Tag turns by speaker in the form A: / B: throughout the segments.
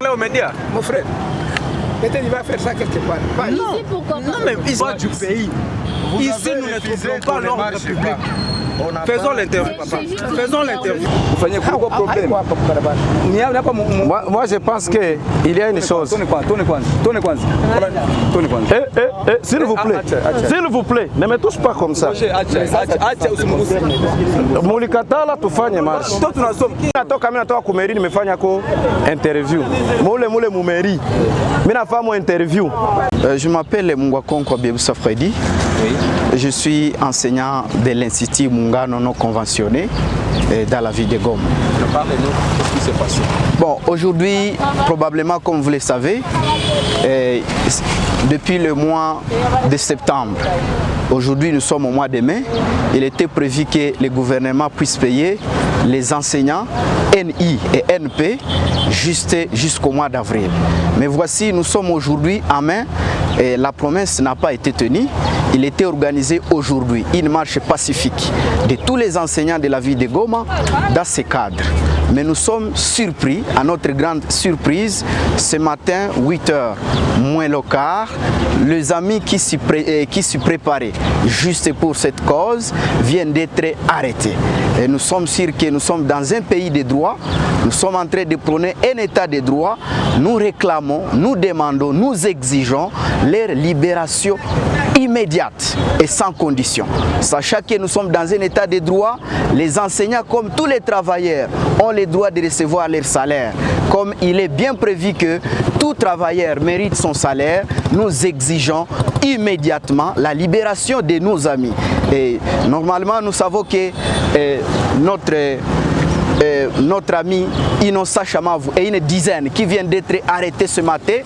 A: Là, aux médias, mon frère. Peut-être il va faire ça quelque part.
B: Non, non mais ils sont du pays. Ici, nous ne trouverons pas l'ordre public.
A: Faisons l'interview, papa. Faisons l'interview.
C: Moi, je pense qu'il y a une chose. S'il vous plaît, ne me touche pas comme ça. Mulikatala tufanye marche. Natoka mimi natoka kumeri nimefanya ko interview. Mule mumeri. Mimi nafanya interview.
D: Je m'appelle Mungwakonkwa Biebusa Freddy. Je suis enseignant de l'Institut Mungano non conventionné dans la ville de Goma.
A: Parlez-nous, qu'est-ce qui s'est passé?
D: Bon, aujourd'hui, probablement comme vous le savez, depuis le mois de septembre, aujourd'hui nous sommes au mois de mai, il était prévu que le gouvernement puisse payer les enseignants NI et NP jusqu'au mois d'avril. Mais voici, nous sommes aujourd'hui en mai et la promesse n'a pas été tenue. Il était organisé aujourd'hui une marche pacifique de tous les enseignants de la ville de Goma dans ce cadre. Mais nous sommes surpris, à notre grande surprise, ce matin, 8h moins le quart, les amis qui s'y préparaient juste pour cette cause viennent d'être arrêtés. Et nous sommes sûrs que nous sommes dans un pays de droit, nous sommes en train de prôner un état de droit, nous réclamons, nous demandons, nous exigeons leur libération immédiate et sans condition. Sachant que nous sommes dans un état de droit, les enseignants comme tous les travailleurs ont le droit de recevoir leur salaire. Comme il est bien prévu que tout travailleur mérite son salaire, nous exigeons immédiatement la libération de nos amis. Et normalement, nous savons que notre ami Innocent Chamavou et une dizaine qui viennent d'être arrêtés ce matin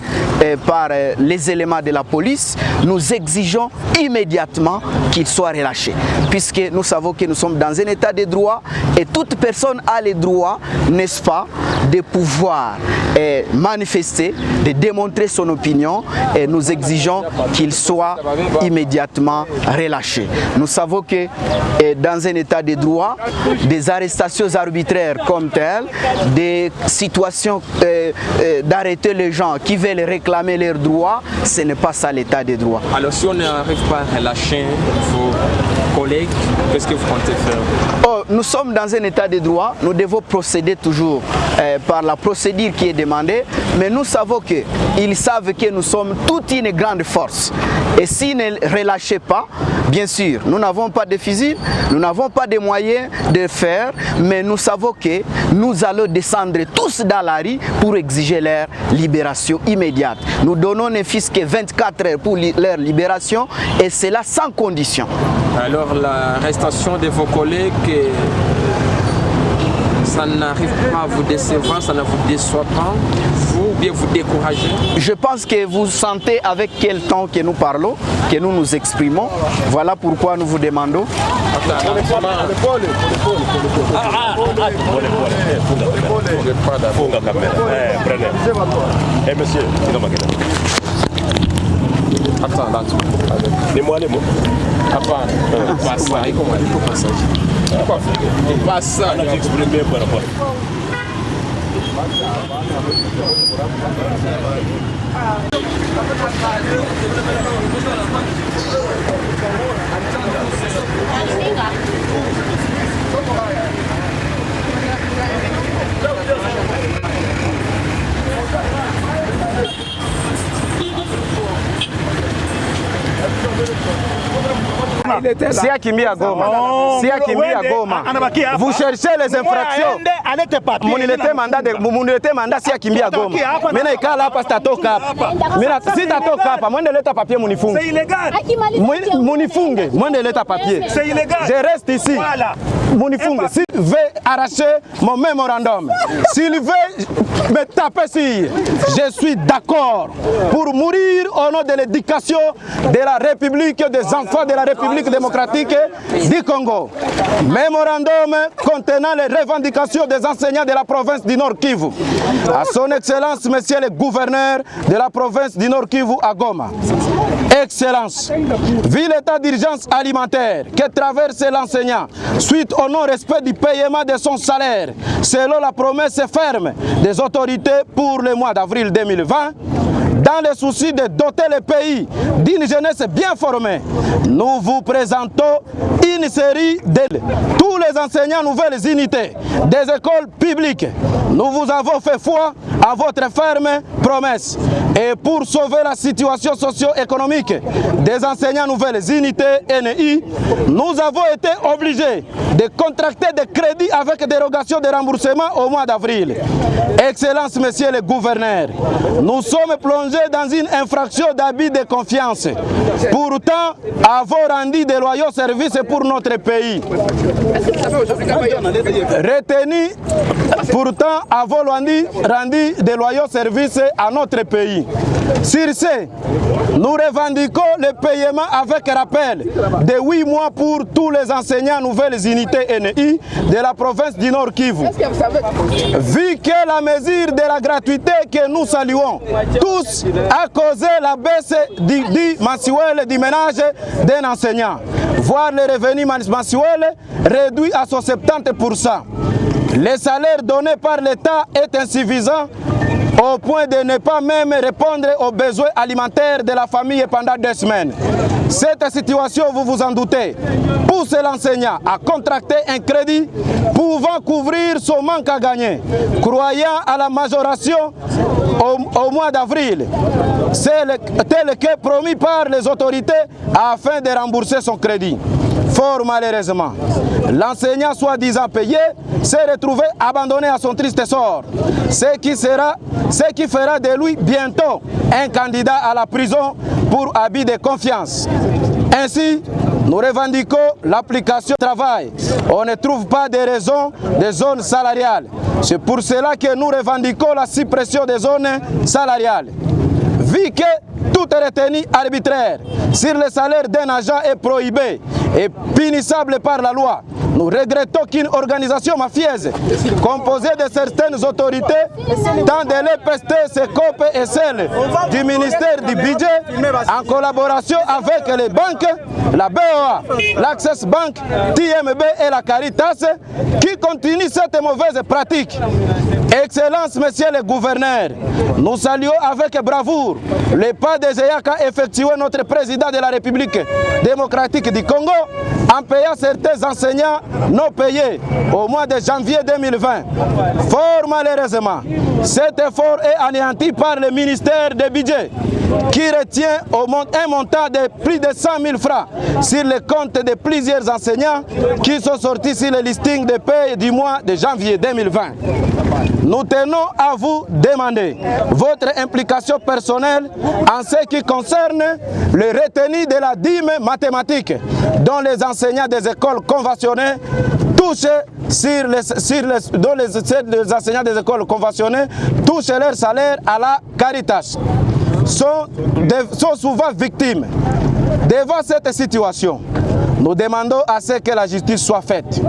D: par les éléments de la police, nous exigeons immédiatement qu'ils soient relâchés. Puisque nous savons que nous sommes dans un état de droit et toute personne a le droit, n'est-ce pas, de pouvoir manifester, de démontrer son opinion et nous exigeons qu'ils soient immédiatement relâchés. Nous savons que dans un état de droit, des arrestations arbitraires comme telles, des situations d'arrêter les gens qui veulent réclamer leurs droits, ce n'est pas ça l'état de droit.
A: Alors si on n'arrive pas à relâcher vos collègues, qu'est-ce que vous comptez faire?
D: Nous sommes dans un état de droit, nous devons procéder toujours par la procédure qui est demandée, mais nous savons qu'ils savent que nous sommes toute une grande force. Et s'ils ne relâchent pas, bien sûr, nous n'avons pas de fusil, nous n'avons pas de moyens de faire, mais nous savons que nous allons descendre tous dans la rue pour exiger leur libération immédiate. Nous donnons ne fût-ce que 24 heures pour leur libération et cela sans condition.
A: Alors l'arrestation de vos collègues, ça n'arrive pas à vous décevoir, ça ne vous déçoit pas, vous ou bien vous découragez?
D: Je pense que vous sentez avec quel temps que nous parlons, que nous nous exprimons. Voilà pourquoi nous vous demandons.
E: Monsieur,
A: attends, là,
E: dis-moi les mots.
A: Pas ça, il faut passer. Pas ça,
E: on a exprimé bien par rapport.
C: Si akimbia Goma, si akimbia Goma, vous cherchez les infractions. Munilete mandat si akimbia Goma. Mena ikala hapa sitatoka hapa. Mena sitatoka hapa. Mwende leta papier munifunge.
E: C'est illégal.
C: Munifunge, mwende leta papier.
E: C'est illégal.
C: Je reste ici.
E: Voilà.
C: Munifunge. S'il veut arracher mon mémorandum, s'il veut me taper sur, je suis d'accord pour mourir au nom de l'éducation de la République des enfants de la République démocratique du Congo. Mémorandum contenant les revendications des enseignants de la province du Nord Kivu. À son Excellence, Monsieur le gouverneur de la province du Nord Kivu à Goma. Excellence, vu l'état d'urgence alimentaire que traverse l'enseignant suite au non-respect du paiement de son salaire, selon la promesse ferme des autorités pour le mois d'avril 2020, dans le souci de doter le pays d'une jeunesse bien formée, nous vous présentons une série de tous les enseignants nouvelles unités des écoles publiques. Nous vous avons fait foi à votre ferme promesse. Et pour sauver la situation socio-économique des enseignants nouvelles unités NI, nous avons été obligés de contracter des crédits avec dérogation de remboursement au mois d'avril. Excellence, Monsieur le gouverneur, nous sommes plongés dans une infraction d'abus de confiance. Pourtant, avons rendu de loyaux services pour notre pays. Retenu, pourtant, avons rendu de loyaux services à notre pays. Sur ce, nous revendiquons le paiement avec rappel de 8 mois pour tous les enseignants nouvelles unités NI de la province du Nord Kivu. Vu que la mesure de la gratuité que nous saluons tous a causé la baisse du mensuel du ménage d'un enseignant, voire le revenu mensuel réduit à 70%. Le salaire donné par l'État est insuffisant au point de ne pas même répondre aux besoins alimentaires de la famille pendant 2 semaines. Cette situation, vous vous en doutez, pousse l'enseignant à contracter un crédit pouvant couvrir son manque à gagner, croyant à la majoration au mois d'avril, tel que promis par les autorités afin de rembourser son crédit. Fort malheureusement, l'enseignant soi-disant payé s'est retrouvé abandonné à son triste sort, ce qui fera de lui bientôt un candidat à la prison pour abus de confiance. Ainsi, nous revendiquons l'application du travail. On ne trouve pas de raison de zones salariales. C'est pour cela que nous revendiquons la suppression des zones salariales. Vu que toute retenue arbitraire sur le salaire d'un agent est prohibée et punissable par la loi, nous regrettons qu'une organisation mafieuse composée de certaines autorités, tant de l'EPST, SECOP et celle du ministère du Budget, en collaboration avec les banques, la BOA, l'Access Bank, TMB et la Caritas, qui continuent cette mauvaise pratique. Excellence, Monsieur le gouverneur, nous saluons avec bravoure le pas de géant qu'a effectué notre président de la République démocratique du Congo en payant certains enseignants non payés au mois de janvier 2020. Fort malheureusement, cet effort est anéanti par le ministère du Budget qui retient un montant de plus de 100 000 francs sur le compte de plusieurs enseignants qui sont sortis sur le listing de paye du mois de janvier 2020. Nous tenons à vous demander votre implication personnelle en ce qui concerne le retenu de la dîme mathématique dont les enseignants des écoles conventionnées touchent dont les enseignants des écoles conventionnées touchent leur salaire à la Caritas. Sont souvent victimes. Devant cette situation, nous demandons à ce que la justice soit faite.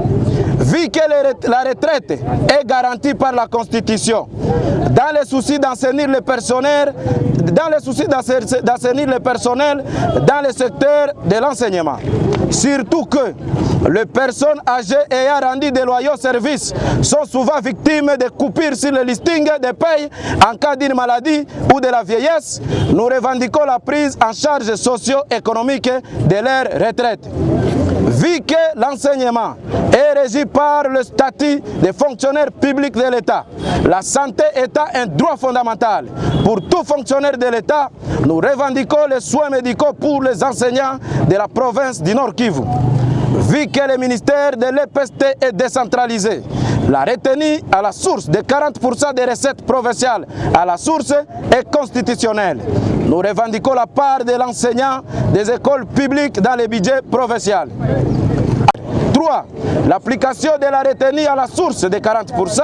C: Vu que la retraite est garantie par la Constitution, dans le souci d'assainir le personnel, dans le secteur de l'enseignement. Surtout que les personnes âgées ayant rendu de loyaux services sont souvent victimes de coupures sur le listing des payes en cas d'une maladie ou de la vieillesse. Nous revendiquons la prise en charge socio-économique de leur retraite. Vu que l'enseignement est régi par le statut de fonctionnaire public de l'État, la santé étant un droit fondamental pour tout fonctionnaire de l'État, nous revendiquons les soins médicaux pour les enseignants de la province du Nord Kivu. Vu que le ministère de l'EPST est décentralisé, la retenue à la source de 40% des recettes provinciales à la source est constitutionnelle. Nous revendiquons la part de l'enseignant des écoles publiques dans les budgets provinciaux. 3. L'application de la retenue à la source de 40%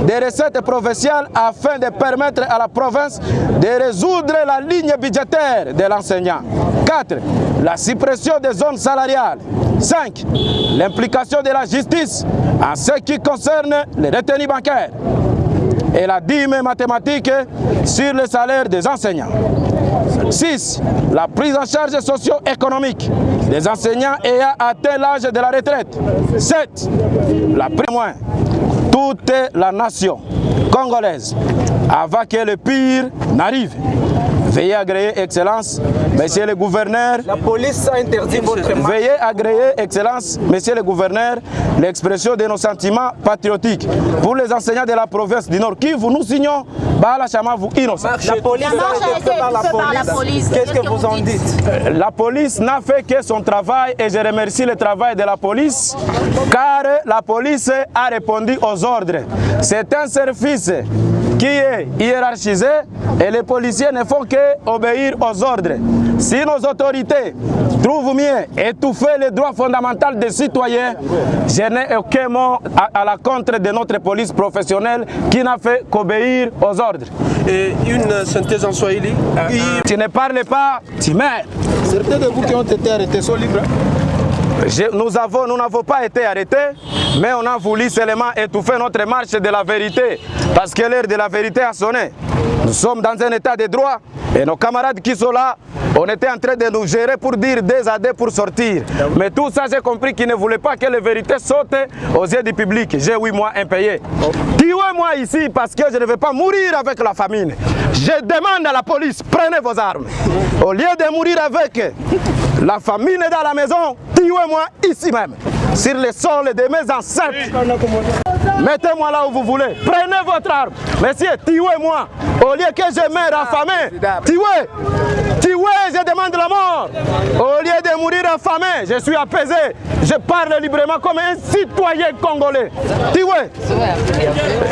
C: des recettes provinciales afin de permettre à la province de résoudre la ligne budgétaire de l'enseignant. 4. La suppression des zones salariales. 5. L'implication de la justice en ce qui concerne les retenues bancaires et la dîme mathématique sur le salaire des enseignants. 6. La prise en charge socio-économique des enseignants ayant atteint l'âge de la retraite. 7. La prise moins toute la nation congolaise avant que le pire n'arrive. Veuillez agréer, Excellence, Monsieur le gouverneur.
B: La police a interdit votre marche.
C: Veuillez agréer, Excellence, Monsieur le gouverneur, l'expression de nos sentiments patriotiques. Pour les enseignants de la province du Nord Kivu, nous signons Bala Chamavu innocent.
B: La police a été faite par la police. Qu'est-ce que vous en dites?
C: La police n'a fait que son travail et je remercie le travail de la police car la police a répondu aux ordres. C'est un service qui est hiérarchisé et les policiers ne font que obéir aux ordres. Si nos autorités trouvent mieux étouffer les droits fondamentaux des citoyens, je n'ai aucun mot à la contre de notre police professionnelle qui n'a fait qu'obéir aux ordres.
A: Et une synthèse en Swahili.
C: Tu ne parles pas, tu meurs.
B: Certains de vous qui ont été arrêtés sont libres.
C: Nous n'avons pas été arrêtés, mais on a voulu seulement étouffer notre marche de la vérité, parce que l'heure de la vérité a sonné. Nous sommes dans un état de droit, et nos camarades qui sont là, on était en train de nous gérer pour dire des AD pour sortir. Mais tout ça, j'ai compris qu'ils ne voulaient pas que la vérité saute aux yeux du public. J'ai 8 mois impayés. Tuez-moi ici parce que je ne vais pas mourir avec la famine. Je demande à la police, prenez vos armes. Au lieu de mourir avec la famine dans la maison, tuez-moi ici même, sur le sol de mes ancêtres. Mettez-moi là où vous voulez. Prenez votre arme. Messieurs, tuez-moi. Au lieu que je meure affamé, tuez. Tuez, je demande la mort. Au lieu de mourir affamé, je suis apaisé. Je parle librement comme un citoyen congolais. Tuez.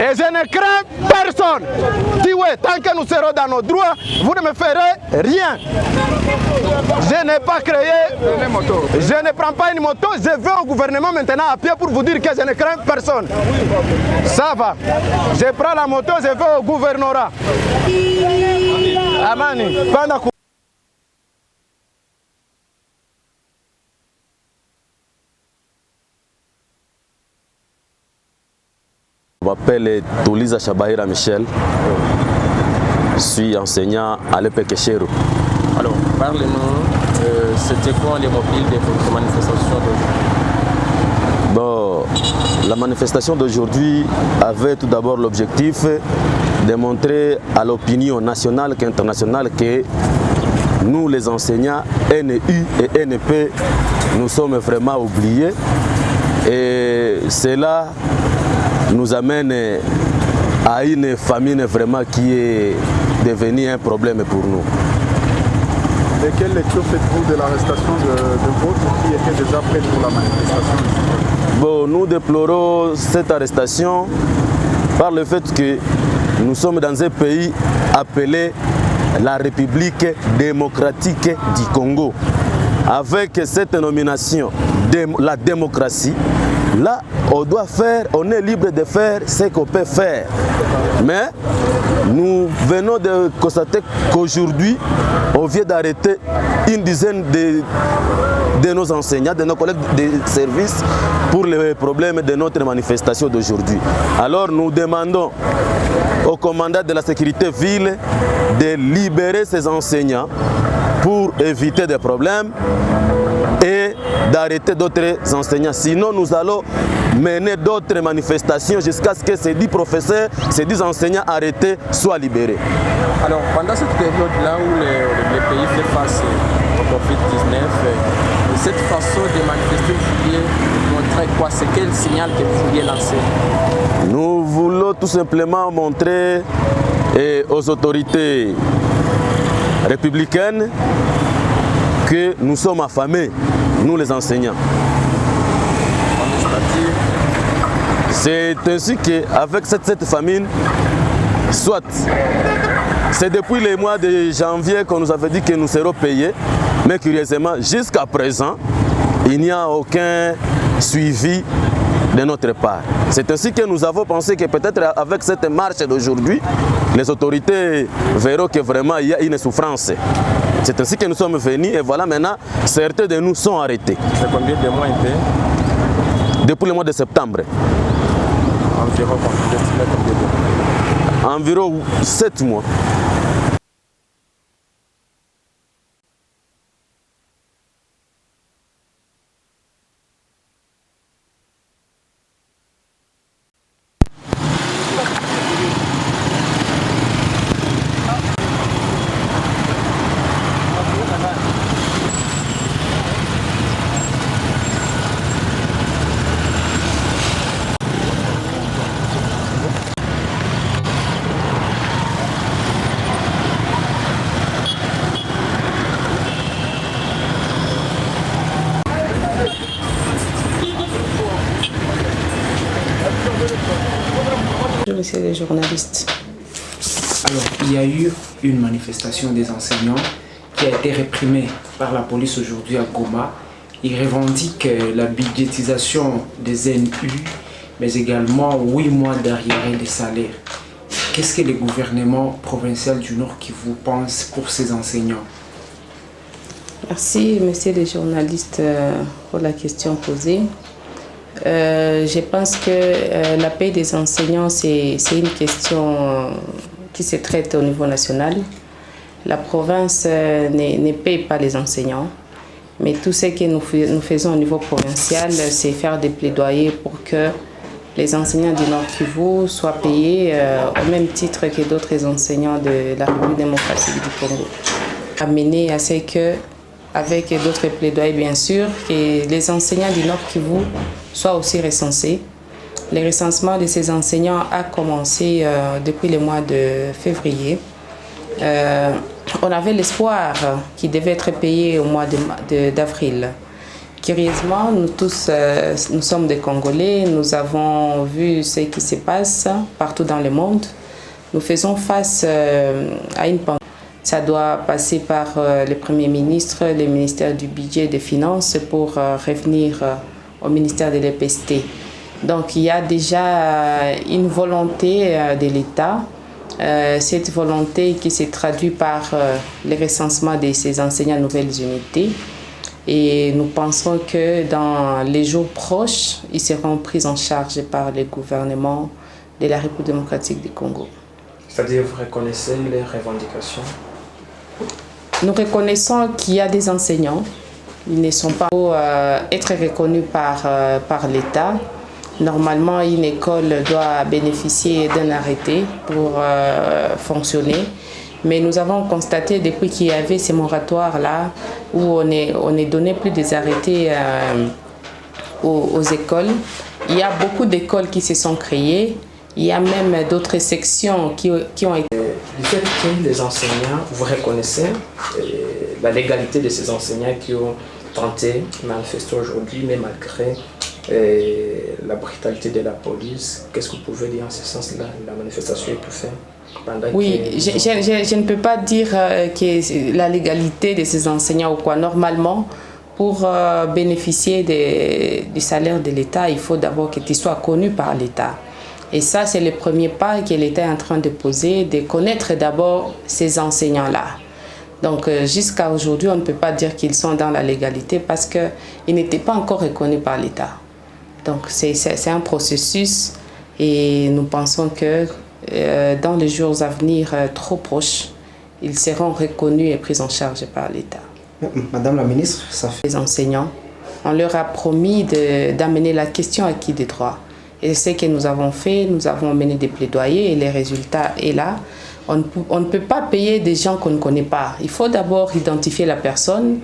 C: Et je ne crains personne. Tuez. Tant que nous serons dans nos droits, vous ne me ferez rien. Je n'ai pas créé, je ne prends pas une moto, je vais au gouvernement maintenant à pied pour vous dire que je ne crains personne. Ça va. Je prends la moto, je vais au gouvernorat. Amani.
F: Je m'appelle Touliza Chabaïra Michel. Je suis enseignant à l'EPEKECHERO.
A: Alors, parlez-nous, c'était quoi les mobiles de votre manifestation d'aujourd'hui?
F: Bon, la manifestation d'aujourd'hui avait tout d'abord l'objectif de montrer à l'opinion nationale qu'internationale que nous, les enseignants NU et NP, nous sommes vraiment oubliés. Et cela nous amène à une famine vraiment qui est devenue un problème pour nous.
G: Et quelle lecture faites-vous de l'arrestation de votre qui était déjà prête pour la manifestation?
F: Bon, nous déplorons cette arrestation par le fait que nous sommes dans un pays appelé la République démocratique du Congo. Avec cette nomination de la démocratie, là, on est libre de faire ce qu'on peut faire. Mais nous venons de constater qu'aujourd'hui, on vient d'arrêter une dizaine de nos enseignants, de nos collègues de service pour les problèmes de notre manifestation d'aujourd'hui. Alors nous demandons au commandant de la sécurité ville de libérer ces enseignants pour éviter des problèmes et d'arrêter d'autres enseignants. Sinon, nous allons mener d'autres manifestations jusqu'à ce que ces 10 professeurs, ces 10 enseignants arrêtés soient libérés.
A: Alors, pendant cette période-là où le pays fait face au Covid-19, cette façon de manifester, vous vouliez montrer quoi? C'est quel signal que vous vouliez lancer?
F: Nous voulons tout simplement montrer aux autorités républicaines que nous sommes affamés, nous les enseignants. C'est ainsi qu'avec cette famine, soit c'est depuis les mois de janvier qu'on nous avait dit que nous serons payés, mais curieusement, jusqu'à présent, il n'y a aucun suivi de notre part. C'est ainsi que nous avons pensé que peut-être avec cette marche d'aujourd'hui, les autorités verront que vraiment il y a une souffrance. C'est ainsi que nous sommes venus et voilà maintenant, certains de nous sont arrêtés.
A: C'est combien de mois un peu?
F: Depuis le mois de septembre.
A: Environ combien de mois?
F: Environ 7 mois.
H: monsieur le journaliste.
I: Alors, il y a eu une manifestation des enseignants qui a été réprimée par la police aujourd'hui à Goma. Ils revendiquent la budgétisation des NU, mais également 8 mois d'arriérés des salaires. Qu'est-ce que le gouvernement provincial du Nord Kivu pense pour ces enseignants?
H: Merci, monsieur le journaliste, pour la question posée. Je pense que la paie des enseignants, c'est une question qui se traite au niveau national. La province ne paye pas les enseignants, mais tout ce que nous faisons au niveau provincial, c'est faire des plaidoyers pour que les enseignants du Nord Kivu soient payés au même titre que d'autres enseignants de la République démocratique du Congo. Amener à ce que, avec d'autres plaidoyers bien sûr, que les enseignants du Nord Kivu soient aussi recensés. Le recensement de ces enseignants a commencé depuis le mois de février. On avait l'espoir qu'ils devaient être payés au mois d'avril. Curieusement, nous tous, nous sommes des Congolais, nous avons vu ce qui se passe partout dans le monde. Nous faisons face à une pandémie. Ça doit passer par le Premier ministre, le ministère du Budget et des Finances pour revenir au ministère de l'EPST. Donc il y a déjà une volonté de l'État. Cette volonté qui se traduit par le recensement de ces enseignants nouvelles unités. Et nous pensons que dans les jours proches, ils seront pris en charge par le gouvernement de la République démocratique du Congo.
I: C'est-à-dire que vous reconnaissez les revendications?
H: Nous reconnaissons qu'il y a des enseignants. Ils ne sont pas être reconnus par l'État. Normalement, une école doit bénéficier d'un arrêté pour fonctionner. Mais nous avons constaté depuis qu'il y avait ces moratoires-là, où on est donné plus des arrêtés aux écoles. Il y a beaucoup d'écoles qui se sont créées. Il y a même d'autres sections qui ont été...
I: Du fait que les enseignants, vous reconnaissez la légalité de ces enseignants qui ont tenté de manifester aujourd'hui, mais malgré la brutalité de la police, qu'est-ce que vous pouvez dire en ce sens-là? La manifestation est pu faire?
H: Oui, je ne peux pas dire que la légalité de ces enseignants ou quoi. Normalement, pour bénéficier du salaire de l'État, il faut d'abord que tu sois connu par l'État. Et ça, c'est le premier pas que l'État est en train de poser, de connaître d'abord ces enseignants-là. Donc jusqu'à aujourd'hui, on ne peut pas dire qu'ils sont dans la légalité parce qu'ils n'étaient pas encore reconnus par l'État. Donc c'est un processus et nous pensons que dans les jours à venir trop proches, ils seront reconnus et pris en charge par l'État.
B: Madame la ministre, ça fait...
H: Les enseignants, on leur a promis d'amener la question acquis des droits. Et ce que nous avons fait, nous avons mené des plaidoyers et les résultats est là. On ne peut pas payer des gens qu'on ne connaît pas. Il faut d'abord identifier la personne,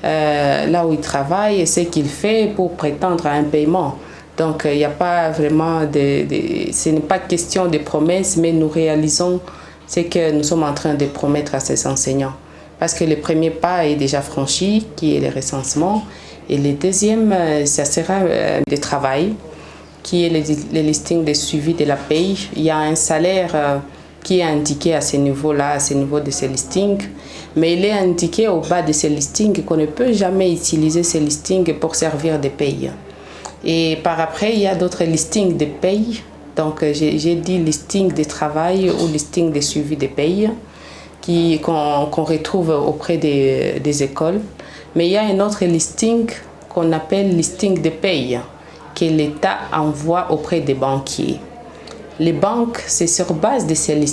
H: là où il travaille et ce qu'il fait pour prétendre à un paiement. Donc il n'y a pas vraiment ce n'est pas question de promesses, mais nous réalisons ce que nous sommes en train de promettre à ces enseignants. Parce que le premier pas est déjà franchi, qui est le recensement. Et le deuxième, ça sera le travail, qui est le listing de suivi de la paye. Il y a un salaire qui est indiqué à ce niveau-là, à ce niveau de ce listing, mais il est indiqué au bas de ce listing qu'on ne peut jamais utiliser ce listing pour servir de paye. Et par après, il y a d'autres listings de paye. Donc j'ai dit listing de travail ou listing de suivi de paye qu'on retrouve auprès des écoles. Mais il y a un autre listing qu'on appelle listing de paye, que l'État envoie auprès des banquiers. Les banques, c'est sur base de ces listings